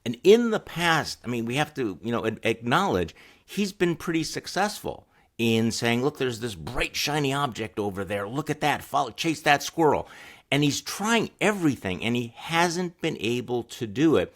And in the past, I mean, we have to, acknowledge he's been pretty successful in saying, look, there's this bright, shiny object over there. Look at that. Follow, chase that squirrel. And he's trying everything, and he hasn't been able to do it.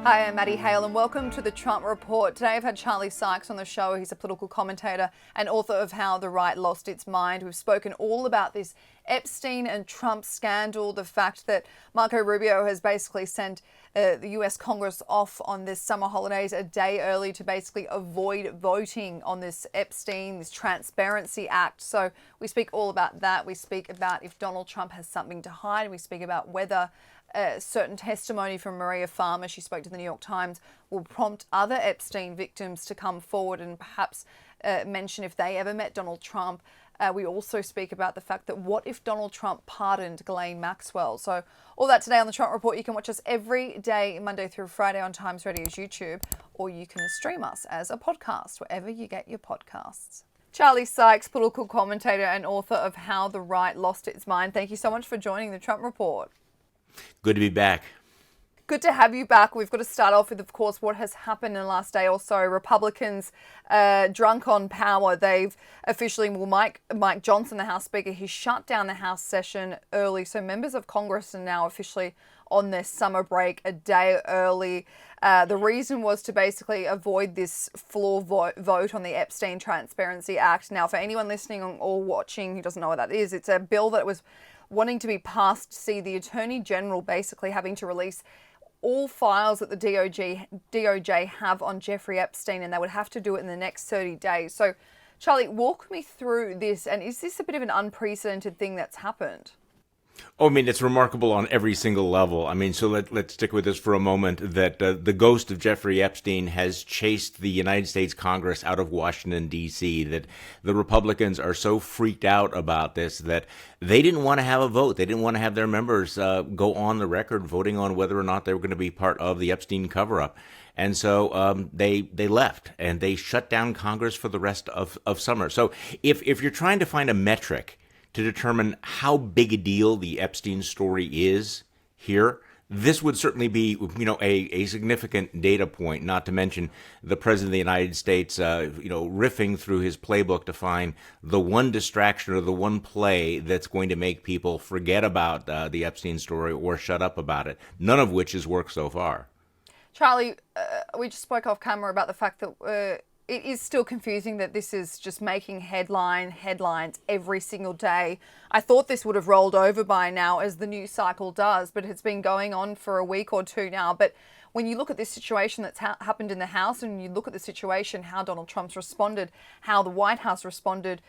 Hi, I'm Maddie, Hale, and welcome to the Trump Report. Today I've had Charlie Sykes on the show. He's a political commentator and author of How the Right Lost Its Mind. We've spoken all about this Epstein and Trump scandal, the fact that Marco Rubio has basically sent the US Congress off on this summer holidays a day early to basically avoid voting on this Epstein, this Transparency Act. So we speak all about that. We speak about if Donald Trump has something to hide. We speak about whether certain testimony from Maria Farmer, she spoke to the New York Times, will prompt other Epstein victims to come forward and perhaps mention if they ever met Donald Trump. We also speak about the fact that what if Donald Trump pardoned Ghislaine Maxwell? So all that today on the Trump Report. You can watch us every day, Monday through Friday on Times Radio's YouTube, or you can stream us as a podcast wherever you get your podcasts. Charlie Sykes, political commentator and author of How the Right Lost Its Mind. Thank you so much for joining the Trump Report. Good to be back. Good to have you back. We've got to start off with, of course, what has happened in the last day or so. Republicans drunk on power. They've officially, Mike Johnson, the House Speaker, he shut down the House session early. So members of Congress are now officially on their summer break a day early. The reason was to basically avoid this floor vote on the Epstein Transparency Act. Now, for anyone listening or watching who doesn't know what that is, it's a bill that was wanting to be passed to see the Attorney General basically having to release all files that the DOJ have on Jeffrey Epstein, and they would have to do it in the next 30 days. So, Charlie, walk me through this, and is this a bit of an unprecedented thing that's happened? Oh, I mean, it's remarkable on every single level. I mean, so let's stick with this for a moment, that the ghost of Jeffrey Epstein has chased the United States Congress out of Washington, D.C., that the Republicans are so freaked out about this that they didn't want to have a vote. They didn't want to have their members go on the record voting on whether or not they were going to be part of the Epstein cover-up. And so they left, and they shut down Congress for the rest of summer. So if you're trying to find a metric to determine how big a deal the Epstein story is here, this would certainly be, a significant data point, not to mention the President of the United States, riffing through his playbook to find the one distraction or the one play that's going to make people forget about the Epstein story or shut up about it, none of which has worked so far. Charlie, we just spoke off camera about the fact that it is still confusing that this is just making headlines every single day. I thought this would have rolled over by now, as the news cycle does, but it's been going on for a week or two now. But when you look at this situation that's happened in the House, and you look at the situation, how Donald Trump's responded, how the White House responded,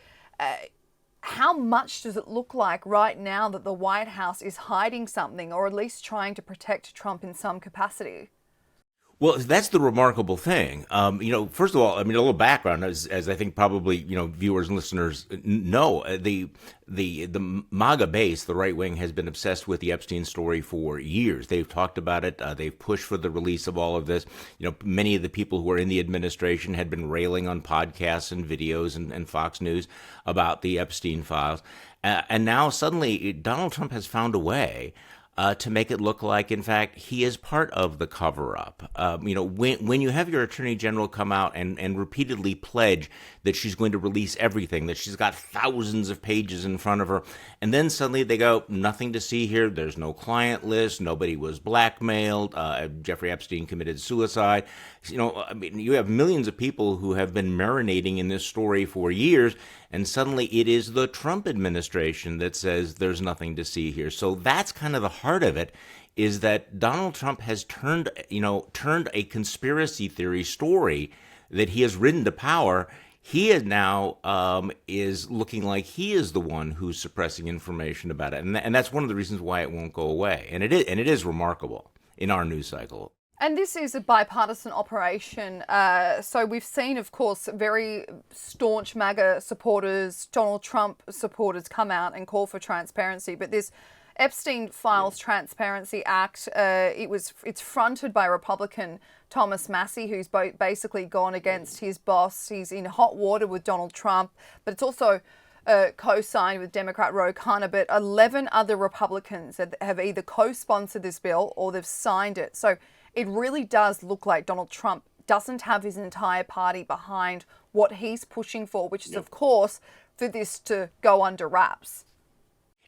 how much does it look like right now that the White House is hiding something, or at least trying to protect Trump in some capacity? Well, that's the remarkable thing. First of all, I mean, a little background, as I think probably, viewers and listeners know, the MAGA base, the right wing, has been obsessed with the Epstein story for years. They've talked about it. They've pushed for the release of all of this. Many of the people who are in the administration had been railing on podcasts and videos and Fox News about the Epstein files. And now suddenly Donald Trump has found a way to make it look like, in fact, he is part of the cover-up. When you have your attorney general come out and repeatedly pledge that she's going to release everything, that she's got thousands of pages in front of her, and then suddenly they go, nothing to see here, there's no client list, nobody was blackmailed, Jeffrey Epstein committed suicide. You have millions of people who have been marinating in this story for years, and suddenly it is the Trump administration that says there's nothing to see here. So that's kind of the heart of it, is that Donald Trump has turned a conspiracy theory story that he has ridden to power. He is now is looking like he is the one who's suppressing information about it, and that's one of the reasons why it won't go away. And it is remarkable in our news cycle. And this is a bipartisan operation. So we've seen, of course, very staunch MAGA supporters, Donald Trump supporters come out and call for transparency. But this Epstein Files Transparency Act, it's fronted by Republican Thomas Massie, who's basically gone against his boss. He's in hot water with Donald Trump, but it's also co-signed with Democrat Ro Khanna, but 11 other Republicans have either co-sponsored this bill or they've signed it. So it really does look like Donald Trump doesn't have his entire party behind what he's pushing for, which is, of course, for this to go under wraps.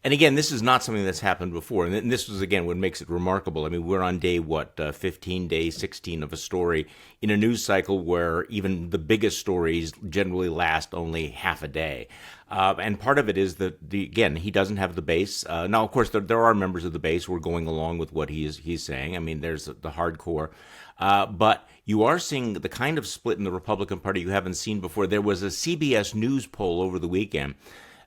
And again, this is not something that's happened before. And this was, again, what makes it remarkable. I mean, we're on day, 15, day 16 of a story in a news cycle where even the biggest stories generally last only half a day. And part of it is that, again, he doesn't have the base. Now, of course, there are members of the base who are going along with what he's saying. I mean, there's the hardcore. But you are seeing the kind of split in the Republican Party you haven't seen before. There was a CBS News poll over the weekend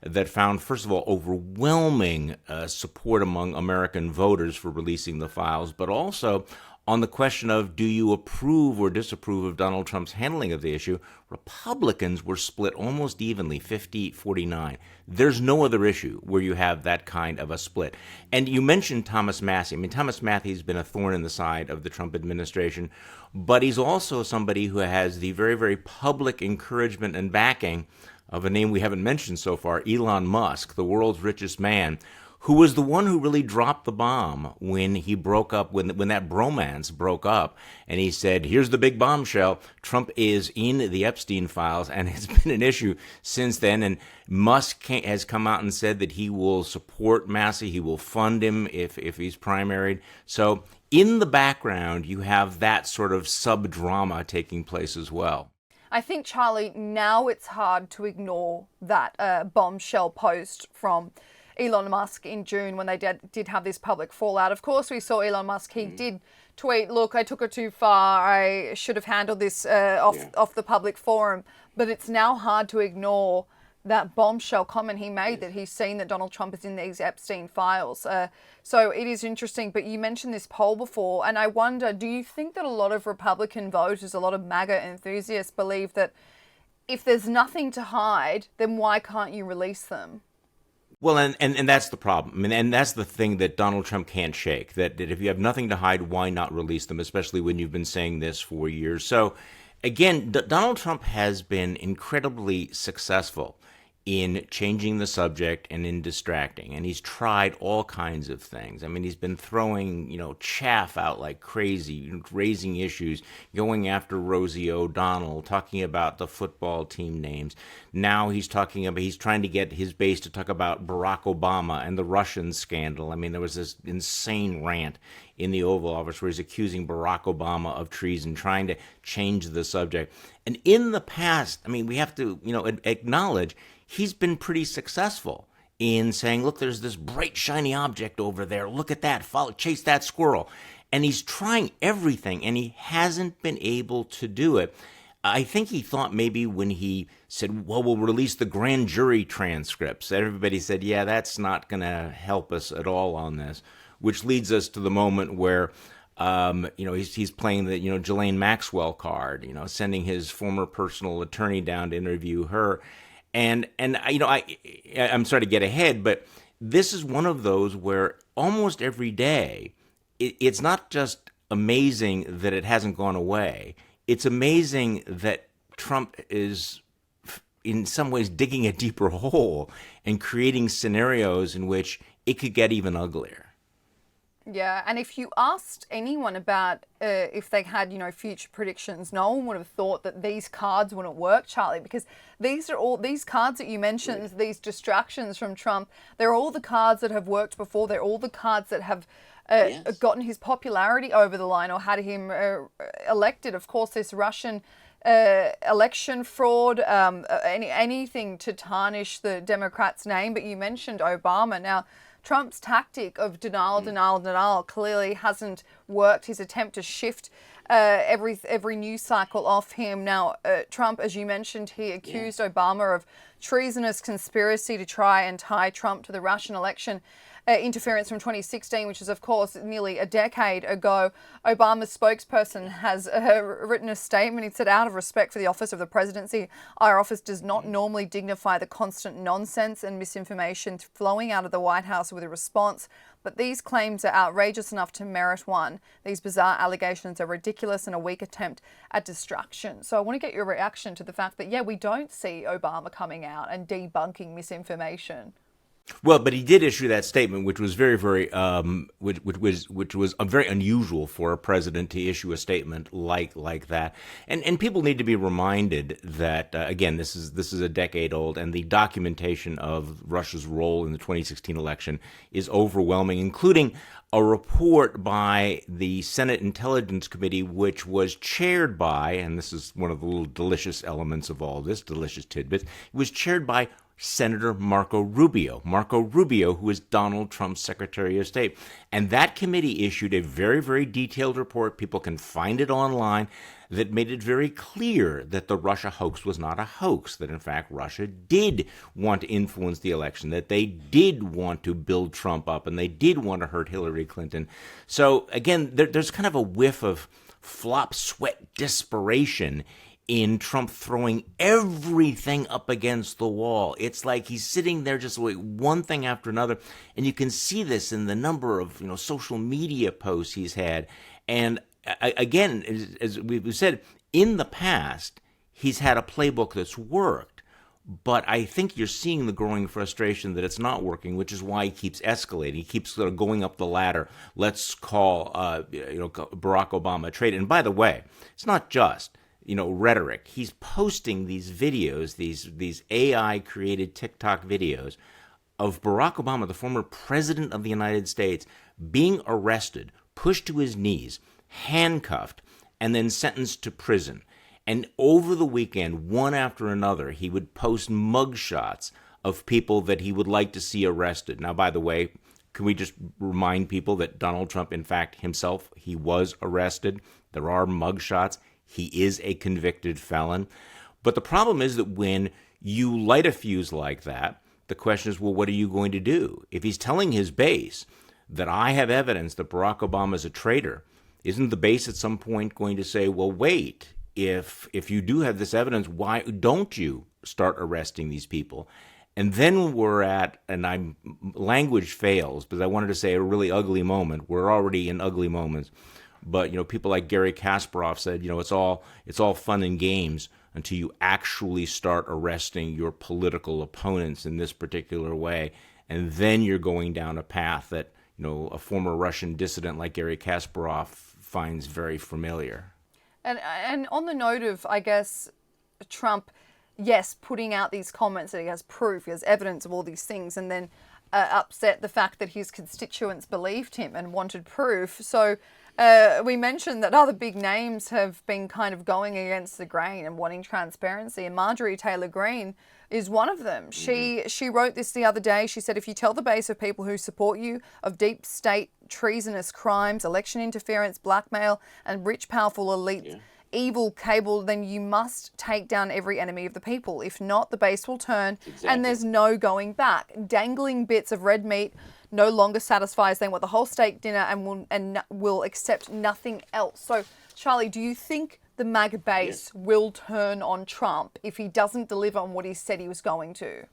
that found, first of all, overwhelming support among American voters for releasing the files, but also on the question of do you approve or disapprove of Donald Trump's handling of the issue, Republicans were split almost evenly, 50-49. There's no other issue where you have that kind of a split. And you mentioned Thomas Massie. I mean, Thomas Massie's been a thorn in the side of the Trump administration, but he's also somebody who has the very, very public encouragement and backing of a name we haven't mentioned so far, Elon Musk, the world's richest man, who was the one who really dropped the bomb when he broke up, when that bromance broke up, and he said, here's the big bombshell, Trump is in the Epstein files, and it's been an issue since then, and Musk has come out and said that he will support Massey, he will fund him if he's primaried. So in the background, you have that sort of sub-drama taking place as well. I think, Charlie, now it's hard to ignore that bombshell post from Elon Musk in June when they did have this public fallout. Of course, we saw Elon Musk. He did tweet, look, I took it too far. I should have handled this off the public forum. But it's now hard to ignore that bombshell comment he made that he's seen that Donald Trump is in these Epstein files. So it is interesting. But you mentioned this poll before, and I wonder, do you think that a lot of Republican voters, a lot of MAGA enthusiasts believe that if there's nothing to hide, then why can't you release them? Well, and that's the problem. I mean, and that's the thing that Donald Trump can't shake, that if you have nothing to hide, why not release them, especially when you've been saying this for years. So, again, Donald Trump has been incredibly successful in changing the subject and in distracting. And he's tried all kinds of things. I mean, he's been throwing, chaff out like crazy, raising issues, going after Rosie O'Donnell, talking about the football team names. Now he's trying to get his base to talk about Barack Obama and the Russian scandal. I mean, there was this insane rant in the Oval Office where he's accusing Barack Obama of treason, trying to change the subject. And in the past, I mean, we have to, acknowledge he's been pretty successful in saying, look, there's this bright, shiny object over there. Look at that. Chase that squirrel. And he's trying everything, and he hasn't been able to do it. I think he thought maybe when he said, well, we'll release the grand jury transcripts, everybody said, yeah, that's not going to help us at all on this, which leads us to the moment where he's playing the, Ghislaine Maxwell card, sending his former personal attorney down to interview her. And I'm sorry to get ahead, but this is one of those where almost every day, it's not just amazing that it hasn't gone away. It's amazing that Trump is, in some ways, digging a deeper hole and creating scenarios in which it could get even uglier. Yeah, and if you asked anyone about if they had, future predictions, no one would have thought that these cards wouldn't work, Charlie, because these cards that you mentioned, these distractions from Trump, they're all the cards that have worked before. They're all the cards that have gotten his popularity over the line or had him elected. Of course, this Russian election fraud, anything to tarnish the Democrats' name. But you mentioned Obama. Now, Trump's tactic of denial clearly hasn't worked. His attempt to shift every news cycle off him. Now, Trump, as you mentioned, he accused Obama of treasonous conspiracy to try and tie Trump to the Russian election. interference from 2016, which is, of course, nearly a decade ago. Obama's spokesperson has written a statement. He said, out of respect for the office of the presidency, our office does not normally dignify the constant nonsense and misinformation flowing out of the White House with a response. But these claims are outrageous enough to merit one. These bizarre allegations are ridiculous and a weak attempt at distraction. So I want to get your reaction to the fact that, yeah, we don't see Obama coming out and debunking misinformation. Well, but he did issue that statement, which was very, which was very unusual for a president to issue a statement like that. And people need to be reminded that again, this is a decade old, and the documentation of Russia's role in the 2016 election is overwhelming, including a report by the Senate Intelligence Committee, which was chaired by, and this is one of the little delicious elements of all this, delicious tidbits, it was chaired by Senator Marco Rubio. Marco Rubio, who is Donald Trump's Secretary of State. And that committee issued a very, very detailed report. People can find it online, that made it very clear that the Russia hoax was not a hoax, that in fact Russia did want to influence the election, that they did want to build Trump up, and they did want to hurt Hillary Clinton. So again, there's kind of a whiff of flop, sweat, desperation in Trump throwing everything up against the wall. It's like he's sitting there just like one thing after another, and you can see this in the number of social media posts he's had. And again, as we've said, in the past, he's had a playbook that's worked, but I think you're seeing the growing frustration that it's not working, which is why he keeps escalating. He keeps sort of going up the ladder. Let's call Barack Obama a traitor. And by the way, it's not just rhetoric. He's posting these videos, these AI-created TikTok videos of Barack Obama, the former president of the United States, being arrested, pushed to his knees, handcuffed, and then sentenced to prison. And over the weekend, one after another, he would post mugshots of people that he would like to see arrested. Now, by the way, can we just remind people that Donald Trump, in fact, himself, he was arrested. There are mugshots. He is a convicted felon. But the problem is that when you light a fuse like that, the question is, well, what are you going to do? If he's telling his base that I have evidence that Barack Obama is a traitor, isn't the base at some point going to say, well, wait, if you do have this evidence, why don't you start arresting these people? And then we're at, and language fails, because I wanted to say a really ugly moment. We're already in ugly moments. But people like Gary Kasparov said, it's all fun and games until you actually start arresting your political opponents in this particular way, and then you're going down a path that a former Russian dissident like Gary Kasparov finds very familiar. And on the note of, I guess, Trump, yes, putting out these comments that he has proof, he has evidence of all these things, and then upset the fact that his constituents believed him and wanted proof. So we mentioned that other big names have been kind of going against the grain and wanting transparency, and Marjorie Taylor Greene is one of them. She wrote this the other day. She said, if you tell the base of people who support you of deep state treasonous crimes, election interference, blackmail, and rich, powerful elite evil cable, then you must take down every enemy of the people. If not, the base will turn and there's no going back. Dangling bits of red meat no longer satisfies. They want the whole steak dinner and will accept nothing else. So, Charlie, do you think the MAGA base will turn on Trump if he doesn't deliver on what he said he was going to?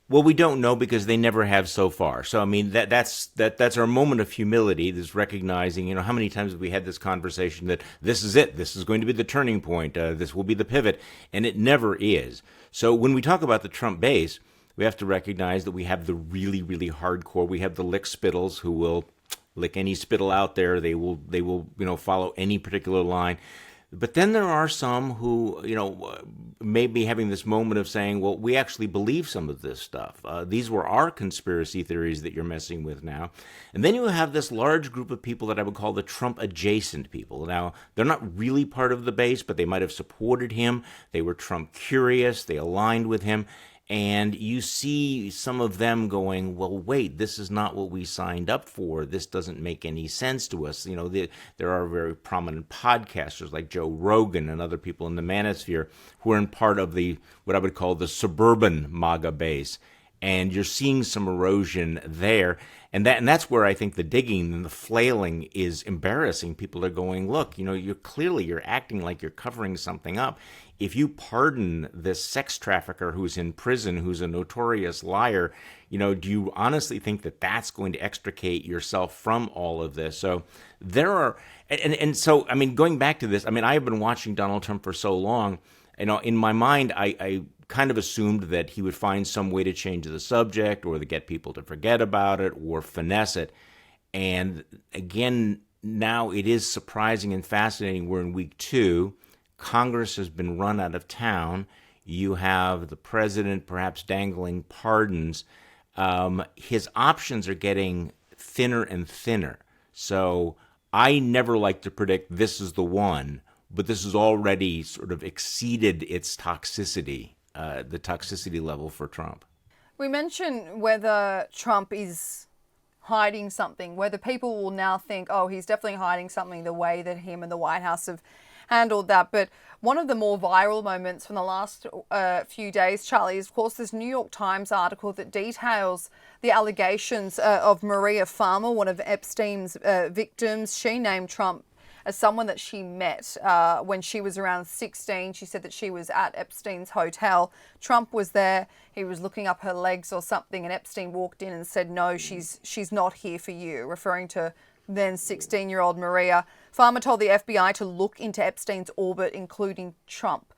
Well, we don't know because they never have so far. So, I mean, that's our moment of humility, this recognizing, how many times have we had this conversation that this is it, this is going to be the turning point, this will be the pivot, and it never is. So when we talk about the Trump base, we have to recognize that we have the really, really hardcore, we have the lick spittles who will lick any spittle out there, they will follow any particular line. But then there are some who, may be having this moment of saying, well, we actually believe some of this stuff. These were our conspiracy theories that you're messing with now. And then you have this large group of people that I would call the Trump-adjacent people. Now, they're not really part of the base, but they might have supported him. They were Trump-curious. They aligned with him. And you see some of them going, well, wait, this is not what we signed up for. This doesn't make any sense to us. There are very prominent podcasters like Joe Rogan and other people in the manosphere who are in part of what I would call the suburban MAGA base. and you're seeing some erosion there. And that's where I think the digging and the flailing is embarrassing. People are going, look, you're acting like you're covering something up. If you pardon this sex trafficker who's in prison, who's a notorious liar, do you honestly think that that's going to extricate yourself from all of this? So there are, and so, I mean, going back to this, I mean, I have been watching Donald Trump for so long, in my mind, I kind of assumed that he would find some way to change the subject or to get people to forget about it or finesse it. And again, now it is surprising and fascinating. We're in week 2. Congress has been run out of town. You have the president perhaps dangling pardons. His options are getting thinner and thinner. So I never like to predict this is the one, but this has already sort of exceeded its toxicity, the toxicity level for Trump. We mentioned whether Trump is hiding something, whether people will now think, oh, he's definitely hiding something, the way that him and the White House have handled that. But one of the more viral moments from the last few days, Charlie, is of course this New York Times article that details the allegations of Maria Farmer, one of Epstein's victims. She named Trump as someone that she met when she was around 16. She said that she was at Epstein's hotel. Trump was there. He was looking up her legs or something, and Epstein walked in and said, no, she's not here for you, referring to then 16-year-old Maria. Farmer told the FBI to look into Epstein's orbit, including Trump.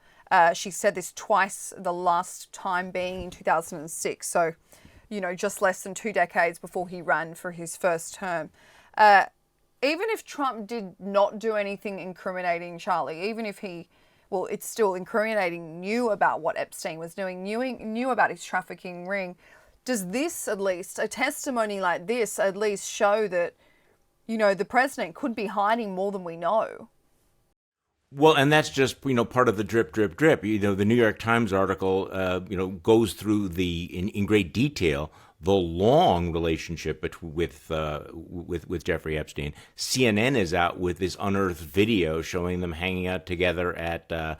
She said this twice, the last time being in 2006. So, just less than 2 decades before he ran for his first term. Even if Trump did not do anything incriminating, Charlie, even if it's still incriminating, knew about what Epstein was doing, knew about his trafficking ring, does this, at least, a testimony like this, at least show that, the president could be hiding more than we know? Well, and that's just, part of the drip, drip, drip. The New York Times article, goes through in great detail the long relationship with Jeffrey Epstein. CNN is out with this unearthed video showing them hanging out together at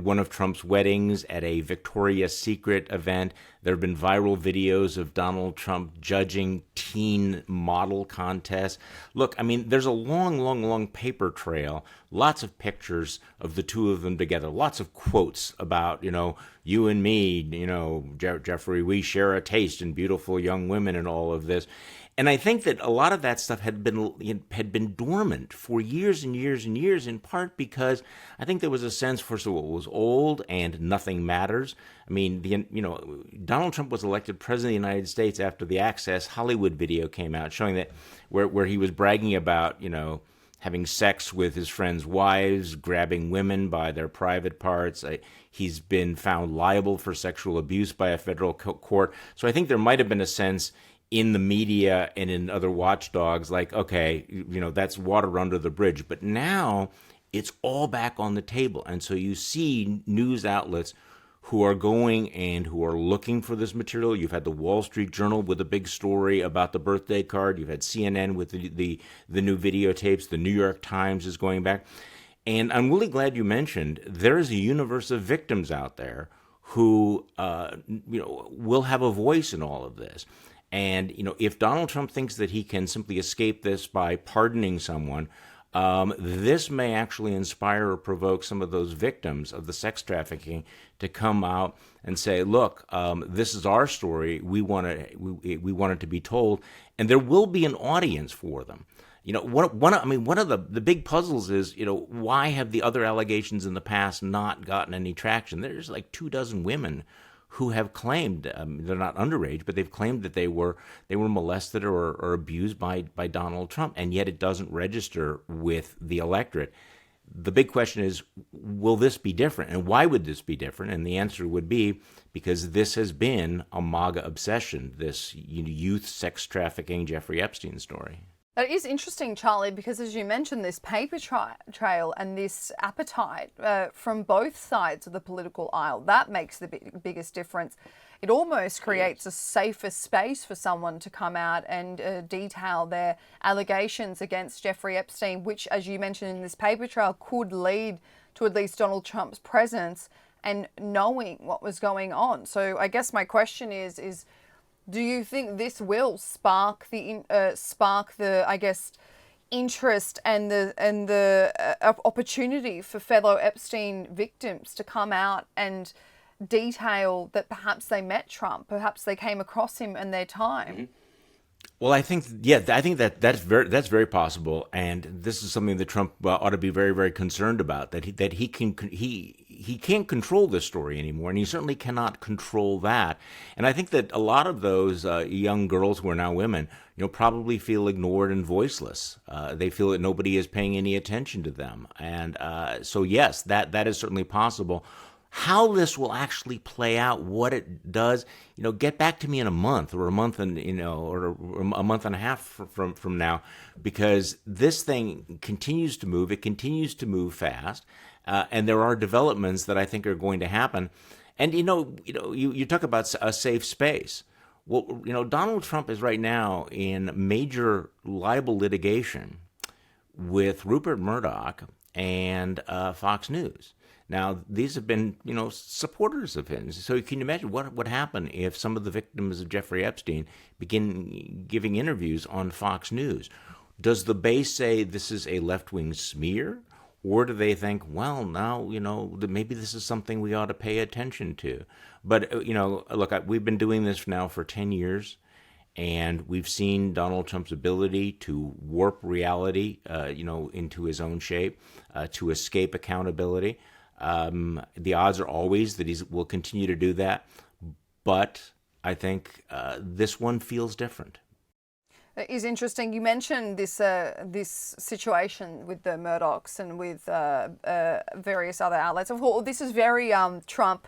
one of Trump's weddings, at a Victoria's Secret event. There have been viral videos of Donald Trump judging teen model contests. Look, I mean, there's a long, long, long paper trail, lots of pictures of the two of them together, lots of quotes about, you and me, Jeffrey, we share a taste in beautiful young women and all of this. And I think that a lot of that stuff had been dormant for years and years and years, in part because I think there was a sense, first of all, it was old and nothing matters. I mean, Donald Trump was elected president of the United States after the Access Hollywood video came out, showing that where he was bragging about, having sex with his friends' wives, grabbing women by their private parts. He's been found liable for sexual abuse by a federal court. So I think there might have been a sense in the media and in other watchdogs, like, okay, that's water under the bridge. But now it's all back on the table. And so you see news outlets who are going and who are looking for this material. You've had the Wall Street Journal with a big story about the birthday card. You've had CNN with the new videotapes. The New York Times is going back. And I'm really glad you mentioned there is a universe of victims out there who will have a voice in all of this. And, if Donald Trump thinks that he can simply escape this by pardoning someone, this may actually inspire or provoke some of those victims of the sex trafficking to come out and say, look, this is our story. We want it to be told. And there will be an audience for them. One of the big puzzles is, why have the other allegations in the past not gotten any traction? There's like 24 women who have claimed, they're not underage, but they've claimed that they were molested or abused by Donald Trump, and yet it doesn't register with the electorate. The big question is, will this be different? And why would this be different? And the answer would be because this has been a MAGA obsession, this youth sex trafficking Jeffrey Epstein story. That is interesting, Charlie, because as you mentioned, this paper trail and this appetite from both sides of the political aisle, that makes the biggest difference. It almost creates a safer space for someone to come out and detail their allegations against Jeffrey Epstein, which, as you mentioned in this paper trail, could lead to at least Donald Trump's presence and knowing what was going on. So I guess my question is Do you think this will spark the I guess, interest and the opportunity for fellow Epstein victims to come out and detail that perhaps they met Trump, perhaps they came across him in their time? Mm-hmm. Well, I think that's very possible, and this is something that Trump ought to be very, very concerned about. That he can't control this story anymore, and he certainly cannot control that. And I think that a lot of those young girls who are now women, probably feel ignored and voiceless. They feel that nobody is paying any attention to them, and so yes, that is certainly possible. How this will actually play out, what it does, get back to me in a month or a month and or a month and a half from now, because this thing continues to move. It continues to move fast, and there are developments that I think are going to happen. And you talk about a safe space. Well, Donald Trump is right now in major libel litigation with Rupert Murdoch and Fox News. Now, these have been, supporters of his. So can you imagine what would happen if some of the victims of Jeffrey Epstein begin giving interviews on Fox News? Does the base say this is a left-wing smear? Or do they think, well, now, maybe this is something we ought to pay attention to? But, look, we've been doing this now for 10 years. And we've seen Donald Trump's ability to warp reality, into his own shape, to escape accountability. The odds are always that he will continue to do that, but I think this one feels different. It is interesting. You mentioned this situation with the Murdochs and with various other outlets. Of course, this is very Trump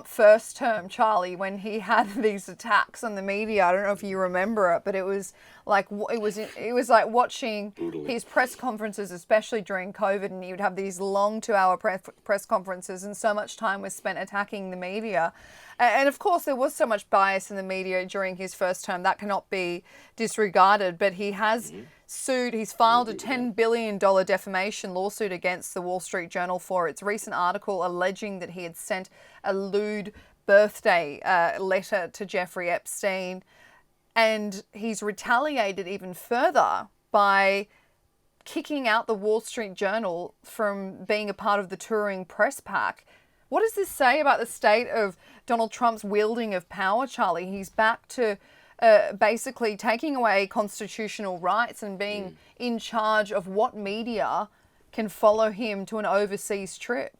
first term, Charlie, when he had these attacks on the media. I don't know if you remember it, but it was like watching his press conferences, especially during COVID, and he would have these long 2-hour press conferences, and so much time was spent attacking the media. And of course, there was so much bias in the media during his first term that cannot be disregarded. But he has sued. He's filed a $10 billion defamation lawsuit against the Wall Street Journal for its recent article alleging that he had sent a lewd birthday letter to Jeffrey Epstein. And he's retaliated even further by kicking out the Wall Street Journal from being a part of the touring press pack. What does this say about the state of Donald Trump's wielding of power, Charlie? He's back to basically taking away constitutional rights and being in charge of what media can follow him to an overseas trip.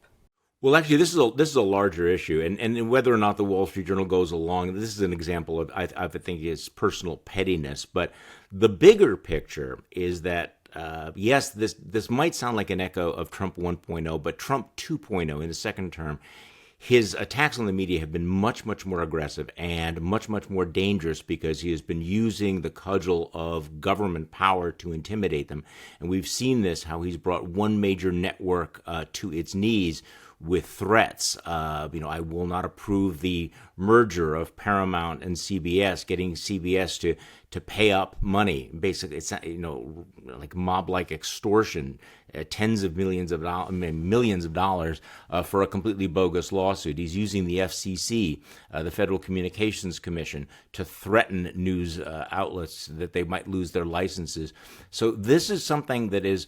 Well, actually, this is a larger issue, and whether or not the Wall Street Journal goes along, this is an example of I think his personal pettiness. But the bigger picture is that yes, this might sound like an echo of Trump 1.0, but Trump 2.0 in his second term, his attacks on the media have been much, much more aggressive and much, much more dangerous because he has been using the cudgel of government power to intimidate them. And we've seen this, how he's brought one major network to its knees with threats. I will not approve the merger of Paramount and CBS, getting CBS to pay up money. Basically, it's like mob-like extortion, tens of millions of dollars for a completely bogus lawsuit. He's using the FCC, the Federal Communications Commission, to threaten news outlets that they might lose their licenses. So this is something that is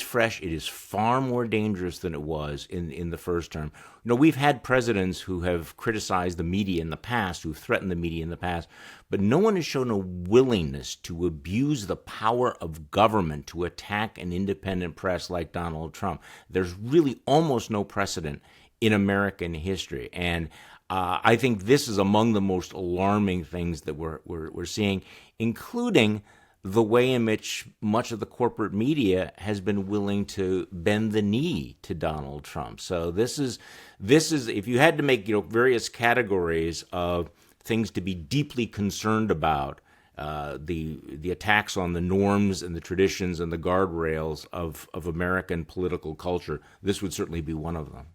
fresh. It is far more dangerous than it was in the first term. We've had presidents who have criticized the media in the past, who threatened the media in the past, but no one has shown a willingness to abuse the power of government to attack an independent press like Donald Trump. There's really almost no precedent in American history. And I think this is among the most alarming things that we're seeing, including the way in which much of the corporate media has been willing to bend the knee to Donald Trump. So this is if you had to make various categories of things to be deeply concerned about, the attacks on the norms and the traditions and the guardrails of American political culture, this would certainly be one of them.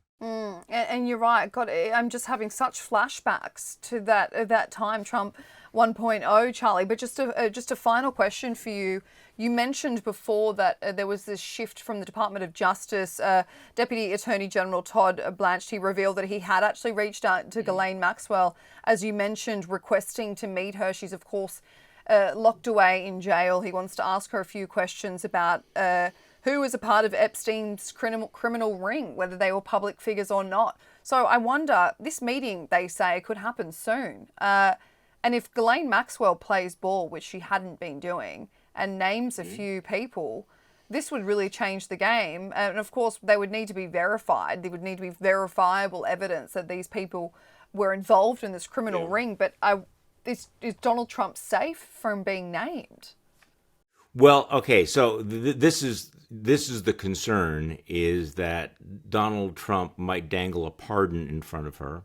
And you're right. God, I'm just having such flashbacks to that time, Trump 1.0, Charlie. But just a final question for you. You mentioned before that there was this shift from the Department of Justice. Deputy Attorney General Todd Blanch, he revealed that he had actually reached out to Ghislaine Maxwell, as you mentioned, requesting to meet her. She's, of course, locked away in jail. He wants to ask her a few questions about who was a part of Epstein's criminal ring, whether they were public figures or not. So I wonder, this meeting, they say, could happen soon. And if Ghislaine Maxwell plays ball, which she hadn't been doing, and names a few people, this would really change the game. And of course, they would need to be verified. There would need to be verifiable evidence that these people were involved in this criminal ring. But is Donald Trump safe from being named? Well, okay, so this is the concern, is that Donald Trump might dangle a pardon in front of her,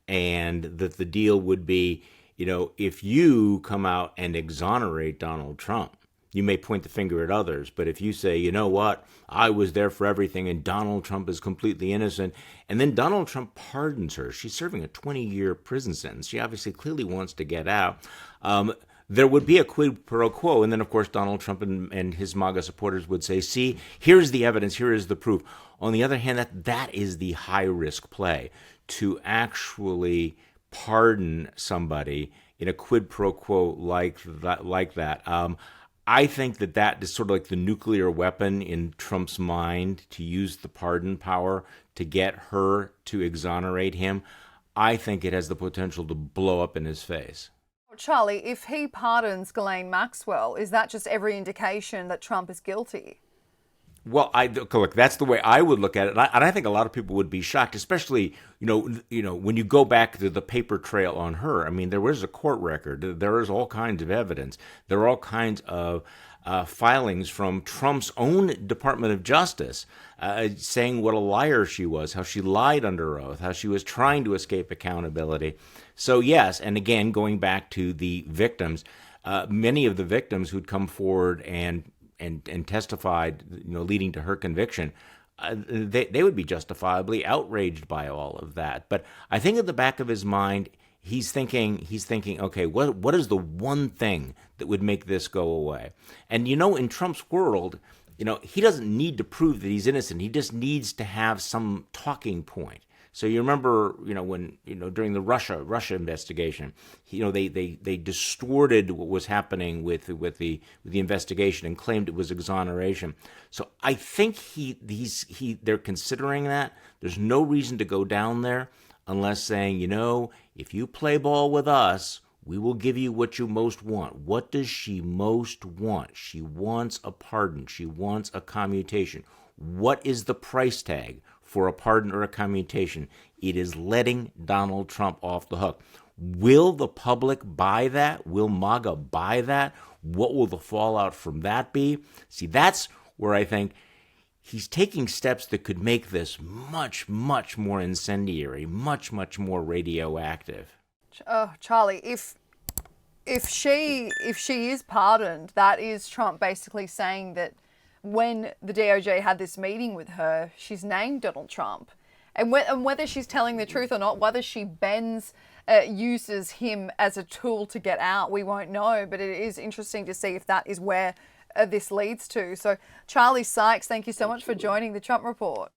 and that the deal would be, if you come out and exonerate Donald Trump, you may point the finger at others, but if you say, you know what, I was there for everything and Donald Trump is completely innocent, and then Donald Trump pardons her, she's serving a 20-year prison sentence. She obviously clearly wants to get out. There would be a quid pro quo, and then, of course, Donald Trump and his MAGA supporters would say, see, here's the evidence, here is the proof. On the other hand, that is the high-risk play, to actually pardon somebody in a quid pro quo like that. I think that is sort of like the nuclear weapon in Trump's mind, to use the pardon power to get her to exonerate him. I think it has the potential to blow up in his face. Charlie, if he pardons Ghislaine Maxwell, is that just every indication that Trump is guilty? Well, look, that's the way I would look at it, and I think a lot of people would be shocked, especially when you go back to the paper trail on her. I mean, there was a court record, there is all kinds of evidence, there are all kinds of filings from Trump's own Department of Justice saying what a liar she was, how she lied under oath, how she was trying to escape accountability. So yes, and again, going back to the victims, many of the victims who'd come forward and testified, leading to her conviction, they would be justifiably outraged by all of that. But I think at the back of his mind, he's thinking, okay, what is the one thing that would make this go away? And in Trump's world, he doesn't need to prove that he's innocent. He just needs to have some talking point. So you remember, when during the Russia investigation, they distorted what was happening with the investigation and claimed it was exoneration. So I think they're considering that. There's no reason to go down there unless saying, if you play ball with us, we will give you what you most want. What does she most want? She wants a pardon. She wants a commutation. What is the price tag for a pardon or a commutation? It is letting Donald Trump off the hook. Will the public buy that? Will MAGA buy that? What will the fallout from that be? See, that's where I think he's taking steps that could make this much, much more incendiary, much, much more radioactive. Oh, Charlie, if she is pardoned, that is Trump basically saying that when the DOJ had this meeting with her, she's named Donald Trump. And whether she's telling the truth or not, whether she uses him as a tool to get out, we won't know. But it is interesting to see if that is where this leads to. So, Charlie Sykes, thank you so much for joining the Trump Report.